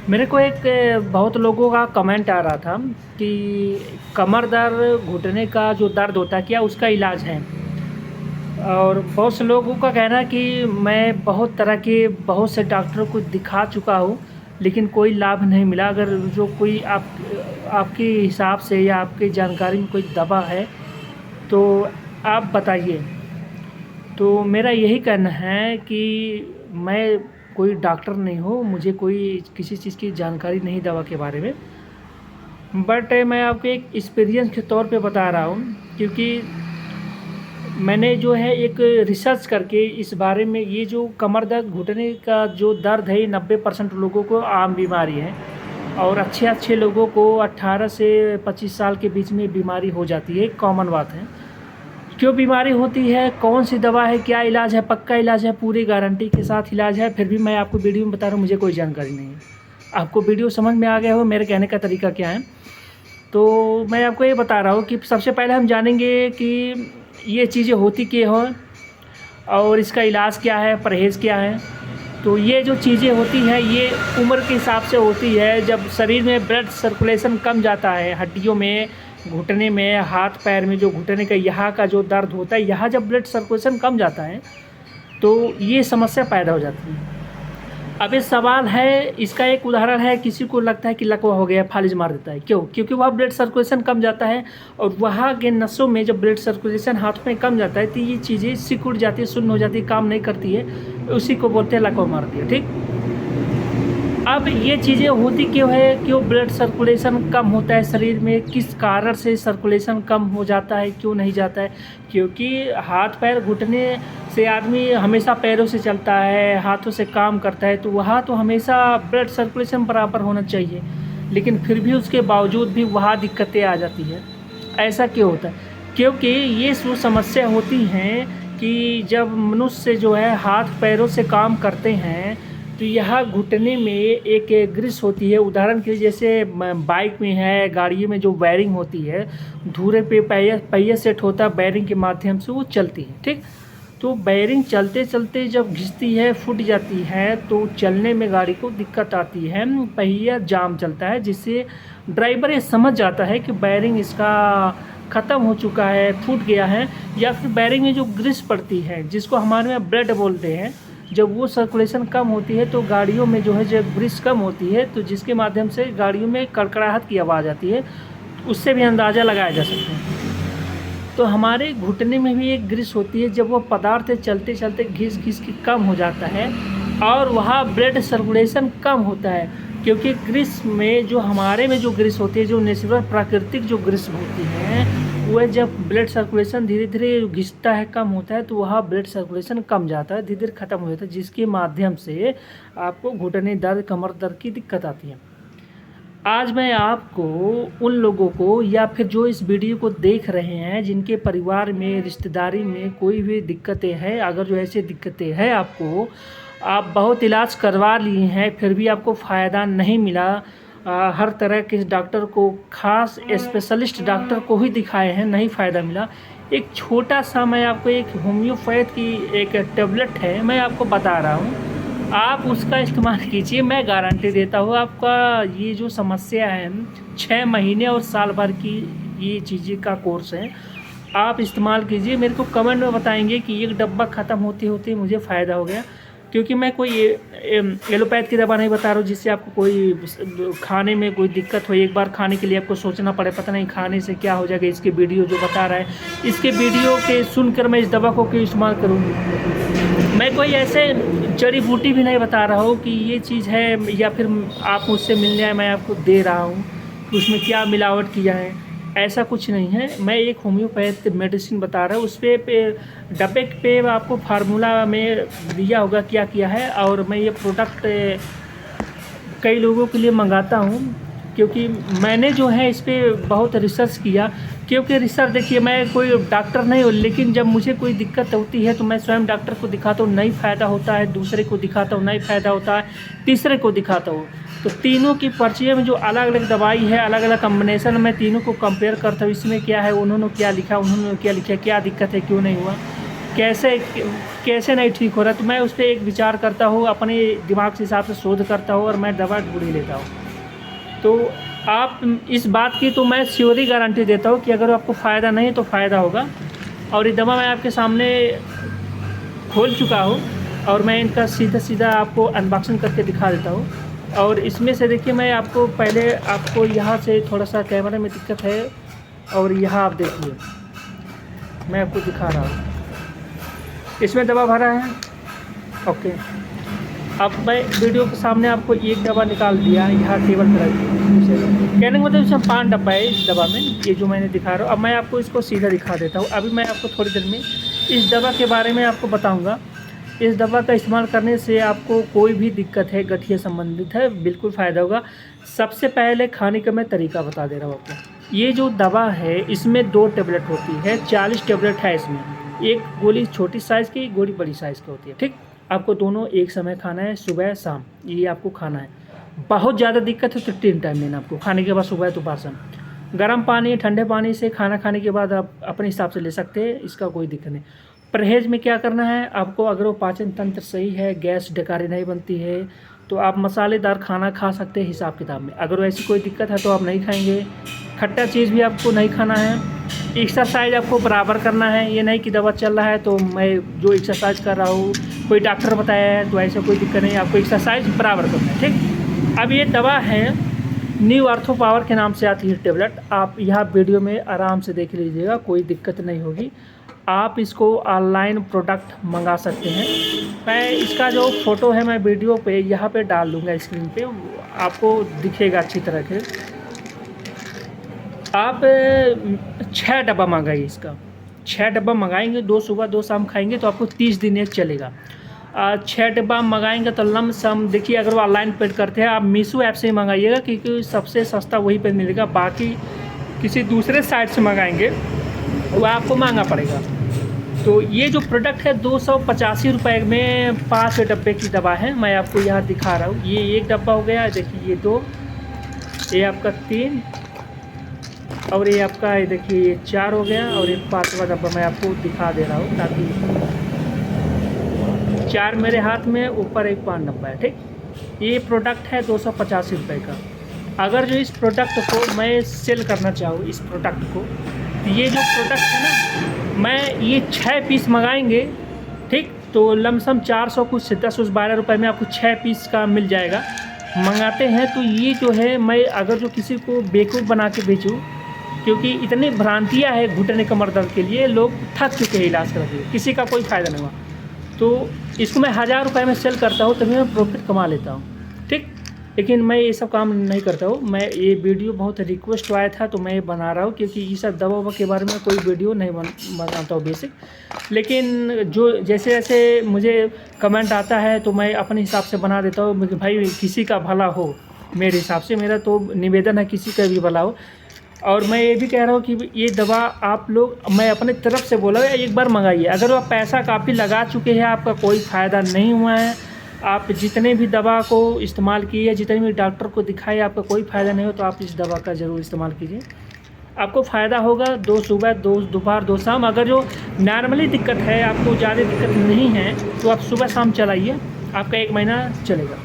मेरे को एक बहुत लोगों का कमेंट आ रहा था कि कमर दर्द, घुटने का जो दर्द होता है क्या उसका इलाज है? और बहुत से लोगों का कहना है कि मैं बहुत तरह के बहुत से डॉक्टरों को दिखा चुका हूँ, लेकिन कोई लाभ नहीं मिला। अगर जो कोई आपके हिसाब से या आपकी जानकारी में कोई दवा है तो आप बताइए। तो मेरा यही कहना है कि मैं कोई डॉक्टर नहीं हूँ, मुझे कोई किसी चीज़ की जानकारी नहीं दवा के बारे में। बट मैं आपको एक एक्सपीरियंस के तौर पे बता रहा हूँ, क्योंकि मैंने जो है एक रिसर्च करके इस बारे में, ये जो कमर दर्द, घुटने का जो दर्द है, ये 90% लोगों को आम बीमारी है और अच्छे अच्छे लोगों को 18 से 25 साल के बीच में बीमारी हो जाती है, कॉमन बात है। क्यों बीमारी होती है, कौन सी दवा है, क्या इलाज है, पक्का इलाज है, पूरी गारंटी के साथ इलाज है, फिर भी मैं आपको वीडियो में बता रहा हूँ, मुझे कोई जानकारी नहीं है। आपको वीडियो समझ में आ गया हो मेरे कहने का तरीका क्या है? तो मैं आपको ये बता रहा हूँ कि सबसे पहले हम जानेंगे कि ये चीज़ें होती क्या हो और इसका इलाज क्या है, परहेज़ क्या है। तो ये जो चीज़ें होती हैं ये उम्र के हिसाब से होती है। जब शरीर में ब्लड सर्कुलेशन कम जाता है, हड्डियों में, घुटने में, हाथ पैर में, जो घुटने का यहाँ का जो दर्द होता है, यहाँ जब ब्लड सर्कुलेशन कम जाता है तो ये समस्या पैदा हो जाती है। अब ये सवाल है, इसका एक उदाहरण है, किसी को लगता है कि लकवा हो गया, फालिज मार देता है, क्यों? क्योंकि वहाँ ब्लड सर्कुलेशन कम जाता है और वहाँ के नसों में जब ब्लड सर्कुलेशन हाथ में कम जाता है तो ये चीज़ें सिकुड़ जाती है, शून्य हो जाती है, काम नहीं करती है, उसी को बोलते हैं लकवा मार दिया। ठीक। अब ये चीज़ें होती क्यों है, क्यों ब्लड सर्कुलेशन कम होता है शरीर में, किस कारण से सर्कुलेशन कम हो जाता है, क्यों नहीं जाता है? क्योंकि हाथ पैर, घुटने से आदमी हमेशा पैरों से चलता है, हाथों से काम करता है, तो वहाँ तो हमेशा ब्लड सर्कुलेशन बराबर होना चाहिए, लेकिन फिर भी उसके बावजूद भी वहाँ दिक्कतें आ जाती है। ऐसा क्यों होता है? क्योंकि ये जो समस्या होती हैं कि जब मनुष्य जो है हाथ पैरों से काम करते हैं तो यहाँ घुटने में एक ग्रिस होती है। उदाहरण के लिए जैसे बाइक में है, गाड़ी में जो वायरिंग होती है, धुरे पे पहिया सेट होता है, वायरिंग के माध्यम से वो चलती है। ठीक। तो वायरिंग चलते चलते जब घिसती है, फूट जाती है, तो चलने में गाड़ी को दिक्कत आती है, पहिया जाम चलता है, जिससे ड्राइवर ये समझ जाता है कि वायरिंग इसका ख़त्म हो चुका है, फूट गया है, या फिर वायरिंग में जो ग्रिस पड़ती है, जिसको हमारे में ब्लड बोलते हैं, जब वो सर्कुलेशन कम होती है तो गाड़ियों में जो है जब ग्रिस कम होती है तो जिसके माध्यम से गाड़ियों में कड़कड़ाहट की आवाज़ आती है, उससे भी अंदाज़ा लगाया जा सकता है। तो हमारे घुटने में भी एक ग्रिस होती है, जब वो पदार्थ चलते चलते घिस घिस के कम हो जाता है और वहाँ ब्लड सर्कुलेशन कम होता है, क्योंकि ग्रिस में जो हमारे में जो ग्रिस होती है, जो नेचुरल प्राकृतिक जो ग्रिस होती है, वह जब ब्लड सर्कुलेशन धीरे धीरे घिसता है, कम होता है, तो वहाँ ब्लड सर्कुलेशन कम जाता है, धीरे धीरे ख़त्म हो जाता है, जिसके माध्यम से आपको घुटने दर्द, कमर दर्द की दिक्कत आती है। आज मैं आपको उन लोगों को, या फिर जो इस वीडियो को देख रहे हैं, जिनके परिवार में, रिश्तेदारी में कोई भी दिक्कतें हैं, अगर जो ऐसी दिक्कतें हैं आपको, आप बहुत इलाज करवा लिए हैं फिर भी आपको फ़ायदा नहीं मिला, हर तरह के डॉक्टर को, खास स्पेशलिस्ट डॉक्टर को ही दिखाए हैं, नहीं फ़ायदा मिला, एक छोटा सा मैं आपको एक होम्योपैथ की एक टेबलेट है, मैं आपको बता रहा हूँ, आप उसका इस्तेमाल कीजिए। मैं गारंटी देता हूँ आपका ये जो समस्या है, 6 महीने और साल भर की ये चीज़ें का कोर्स है, आप इस्तेमाल कीजिए। मेरे को कमेंट में बताएंगे कि एक डब्बा ख़त्म होते होते मुझे फ़ायदा हो गया, क्योंकि मैं कोई एलोपैथ की दवा नहीं बता रहा हूँ जिससे आपको कोई खाने में कोई दिक्कत हो, एक बार खाने के लिए आपको सोचना पड़े, पता नहीं खाने से क्या हो जाएगा। इसके वीडियो जो बता रहा है, इसके वीडियो के सुनकर मैं इस दवा को क्यों इस्तेमाल करूँगी? मैं कोई ऐसे जड़ी बूटी भी नहीं बता रहा हूँ कि ये चीज़ है, या फिर आप मुझसे मिलने आए मैं आपको दे रहा हूँ कि उसमें क्या मिलावट किया है, ऐसा कुछ नहीं है। मैं एक होम्योपैथ मेडिसिन बता रहा हूँ, उस पर डब्बे पे आपको फार्मूला में दिया होगा क्या किया है, और मैं ये प्रोडक्ट कई लोगों के लिए मंगाता हूँ, क्योंकि मैंने जो है इस पर बहुत रिसर्च किया। क्योंकि रिसर्च, देखिए मैं कोई डॉक्टर नहीं हूँ, लेकिन जब मुझे कोई दिक्कत होती है तो मैं स्वयं डॉक्टर को दिखाता हूँ, नहीं फ़ायदा होता है, दूसरे को दिखाता हूँ, नहीं फ़ायदा होता है, तीसरे को दिखाता हूँ। तो तीनों की पर्चियों में जो अलग अलग दवाई है, अलग अलग कम्बिनेशन, मैं तीनों को कंपेयर करता हूँ, इसमें क्या है, उन्होंने क्या लिखा, उन्होंने क्या लिखा, क्या दिक्कत है, क्यों नहीं हुआ। कैसे कैसे नहीं ठीक हो रहा, तो मैं उस पर एक विचार करता हूँ, अपने दिमाग के हिसाब से शोध करता हूँ और मैं दवा ढूँढ ही लेता हूँ। तो आप इस बात की तो मैं श्योरी गारंटी देता हूँ कि अगर आपको फ़ायदा नहीं तो फ़ायदा होगा। और ये दवा मैं आपके सामने खोल चुका हूँ और मैं इनका सीधा सीधा आपको अनबॉक्सिंग करके दिखा देता हूँ। और इसमें से देखिए, मैं आपको पहले आपको यहाँ से थोड़ा सा कैमरे में दिक्कत है, और यहाँ आप देखिए मैं आपको दिखा रहा हूँ, इसमें दवा भरा है। ओके, अब मैं वीडियो के सामने आपको एक दवा निकाल दिया, यहाँ टेबल पर रखी। कहने का मतलब इसमें 5 डब्बा है इस दवा में, ये जो मैंने दिखा रहा हूँ। अब मैं आपको इसको सीधा दिखा देता हूँ। अभी मैं आपको थोड़ी देर में इस दवा के बारे में आपको बताऊँगा। इस दवा का इस्तेमाल करने से आपको कोई भी दिक्कत है गठिया संबंधित है, बिल्कुल फ़ायदा होगा। सबसे पहले खाने का मैं तरीका बता दे रहा हूँ आपको। ये जो दवा है इसमें 2 टेबलेट होती है, 40 टेबलेट है इसमें। एक गोली छोटी साइज़ की, गोली बड़ी साइज़ की होती है, ठीक। आपको दोनों एक समय खाना है, सुबह शाम, ये आपको खाना है। बहुत ज़्यादा दिक्कत है तो 3 टाइम लेना आपको, खाने के बाद सुबह दोपहर शाम। गर्म पानी ठंडे पानी से खाना खाने के बाद आप अपने हिसाब से ले सकते हैं, इसका कोई दिक्कत नहीं। परहेज़ में क्या करना है आपको, अगर वो पाचन तंत्र सही है, गैस डकारी नहीं बनती है, तो आप मसालेदार खाना खा सकते हैं हिसाब किताब में। अगर ऐसी कोई दिक्कत है तो आप नहीं खाएंगे। खट्टा चीज़ भी आपको नहीं खाना है। एक्सरसाइज आपको बराबर करना है, ये नहीं कि दवा चल रहा है तो मैं जो एक्सरसाइज कर रहा हूँ कोई डॉक्टर बताया है तो ऐसा कोई दिक्कत नहीं, आपको एक्सरसाइज बराबर करना है, ठीक। अब ये दवा है न्यू आर्थो पावर के नाम से आती है टेबलेट। आप यहाँ वीडियो में आराम से देख लीजिएगा, कोई दिक्कत नहीं होगी। आप इसको ऑनलाइन प्रोडक्ट मंगा सकते हैं। मैं इसका जो फ़ोटो है मैं वीडियो पे यहाँ पे डाल दूँगा, स्क्रीन पे आपको दिखेगा अच्छी तरह से। आप 6 डब्बा मंगाइए इसका, 6 डब्बा मंगाएंगे, 2 सुबह 2 शाम खाएंगे तो आपको 30 दिन ये चलेगा। 6 डब्बा मंगाएंगे तो लमसम देखिए, अगर वो ऑनलाइन पेड करते हैं आप मीशो ऐप से ही मंगाइएगा, क्योंकि सबसे सस्ता वहीं पे मिलेगा। बाकी किसी दूसरे साइट से मंगाएंगे वो आपको महंगा पड़ेगा। तो ये जो प्रोडक्ट है 285 रुपये में 5 डब्बे की दवा है, मैं आपको यहाँ दिखा रहा हूँ। ये 1 डब्बा हो गया, देखिए ये 2, ये आपका 3, और ये आपका ये देखिए ये 4 हो गया, और एक 5वां डब्बा मैं आपको दिखा दे रहा हूँ ताकि 4 मेरे हाथ में, ऊपर एक 5 डब्बा है, ठीक। ये प्रोडक्ट है 285 रुपये का। अगर जो इस प्रोडक्ट को मैं सेल करना चाहूँ, इस प्रोडक्ट को, तो ये जो प्रोडक्ट है ना, मैं ये 6 पीस मंगाएंगे, ठीक, तो लमसम 400 कुछ 10-12 रुपये में आपको 6 पीस का मिल जाएगा। मंगाते हैं तो ये जो है, मैं अगर जो किसी को बेवकूफ़ बना के बेचूँ, क्योंकि इतनी भ्रांतियाँ है घुटने कमर दर्द के लिए, लोग थक चुके हैं इलाज करके, किसी का कोई फ़ायदा नहीं हुआ। तो इसको मैं 1000 रुपये में सेल करता हूँ तभी मैं प्रॉफिट कमा लेता हूँ, ठीक। लेकिन मैं ये सब काम नहीं करता हूँ। मैं ये वीडियो बहुत रिक्वेस्ट आया था तो मैं ये बना रहा हूँ, क्योंकि ये सब दवा के बारे में कोई वीडियो नहीं बनाता हूँ बेसिक। लेकिन जो जैसे जैसे मुझे कमेंट आता है तो मैं अपने हिसाब से बना देता हूँ कि भाई किसी का भला हो। मेरे हिसाब से मेरा तो निवेदन है किसी का भी भला हो। और मैं ये भी कह रहा हूँ कि ये दवा आप लोग, मैं अपने तरफ से बोला है, एक बार मंगाइए। अगर आप पैसा काफ़ी लगा चुके हैं, आपका कोई फ़ायदा नहीं हुआ है, आप जितने भी दवा को इस्तेमाल किए, जितने भी डॉक्टर को दिखाए, आपका कोई फ़ायदा नहीं हो, तो आप इस दवा का ज़रूर इस्तेमाल कीजिए, आपको फ़ायदा होगा। 2 सुबह 2 दोपहर 2 शाम। अगर जो नॉर्मली दिक्कत है, आपको ज़्यादा दिक्कत नहीं है, तो आप सुबह शाम चलाइए, आपका 1 महीना चलेगा।